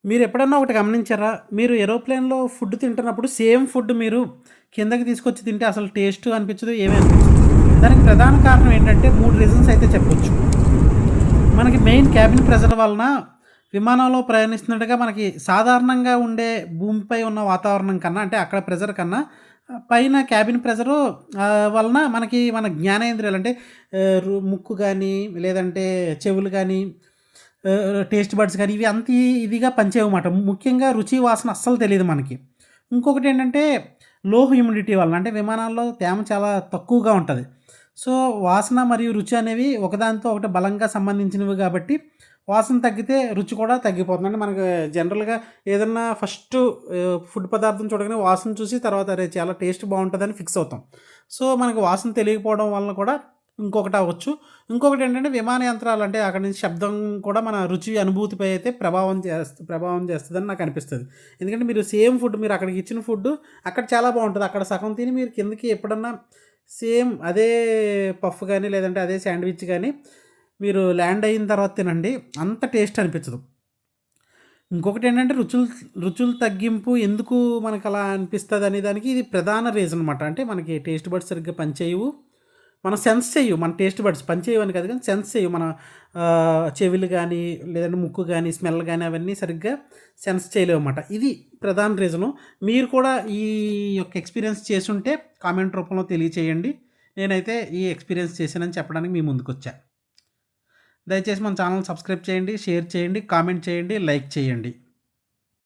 మీరెప్పుడన్నా ఒకటి గమనించారా? మీరు ఏరోప్లేన్‌లో ఫుడ్ తింటున్నప్పుడు సేమ్ ఫుడ్ మీరు కిందకి తీసుకొచ్చి తింటే అసలు టేస్ట్ అనిపించదు, ఏమీ అనిపించదు. దానికి ప్రధాన కారణం ఏంటంటే 3 రీజన్స్ అయితే చెప్పొచ్చు. మనకి మెయిన్ క్యాబిన్ ప్రెషర్ వలన విమానంలో ప్రయాణిస్తున్నట్టుగా మనకి సాధారణంగా ఉండే భూమిపై ఉన్న వాతావరణం కన్నా అంటే అక్కడ ప్రెషర్ కన్నా పైన క్యాబిన్ ప్రెషరు వలన మనకి మన జ్ఞానేంద్రియాలు అంటే ముక్కు గానీ, లేదంటే చెవులు గానీ, టేస్ట్ బడ్స్ కానీ ఇవి అంత ఇదిగా పనిచేయవమాట. ముఖ్యంగా రుచి, వాసన అస్సలు తెలీదు మనకి. ఇంకొకటేంటంటే లో హ్యూమిడిటీ వలన అంటే విమానాల్లో తేమ చాలా తక్కువగా ఉంటది. సో, వాసన మరియు రుచి అనేవి ఒకదానితో ఒకటి బలంగా సంబంధించినవి గాబట్టి, వాసన తగ్గితే రుచి కూడా తగ్గిపోతుంది. అంటే మనకు జనరల్‌గా ఏదన్నా ఫస్టు ఫుడ్ పదార్థం చూడగానే వాసన చూసి తర్వాత అరే! చాలా టేస్ట్ బావుంటదని ఫిక్స్ అవుతాం. సో, మనకు వాసన తెలియకపోవడం వలన కూడా ఇంకొకటవ్వచ్చు. ఇంకొకటేంటంటే విమాన యంత్రాలు అంటే అక్కడి నుంచి శబ్దం కూడా మన రుచి అనుభూతిపై అయితే ప్రభావం చేస్తదని నాకనిపిస్తది. ఎందుకంటే మీరు సేమ్ ఫుడ్ మీరు అక్కడికి ఇచ్చిన ఫుడ్డు అక్కడ చాలా బావుంటది. అక్కడ సగం తిని మీరు కిందకి ఎప్పుడన్నా సేమ్ అదే పఫ్ గాని, లేదంటే అదే శాండ్‌విచ్ గాని మీరు ల్యాండ్ అయిన తర్వాత తినండి. అంత టేస్ట్ అనిపించదు. ఇంకొకటేంటంటే రుచులు తగ్గింపు ఎందుకు మనకలా అనిపిస్తదనే దానికి ఇది ప్రధాన రీజన్ మాట. అంటే మనకి టేస్ట్ బడ్స్ సరిగ్గా పనిచేయవు. మనం సెన్స్ చెయ్యవు. మన టేస్ట్ బడ్స్ పనిచేయవని కాదు గానీ సెన్స్ చెయ్యవు. మన చెవులు గానీ, లేదంటే ముక్కు గానీ, స్మెల్ గానీ అవన్నీ సరిగ్గా సెన్స్ చేయలేవన్నమాట. ఇది ప్రధాన రీజను. మీరు కూడా ఈ యొక్క ఎక్స్‌పీరియన్స్ చేసుంటే కామెంట్ రూపంలో తెలియచేయండి. నేనైతే ఈ ఎక్స్‌పీరియన్స్ చేశానని చెప్పడానికి మీ ముందుకొచ్చా. దయచేసి మన ఛానెల్‌ని సబ్స్క్రైబ్ చేయండి, షేర్ చేయండి, కామెంట్ చేయండి, లైక్ చేయండి.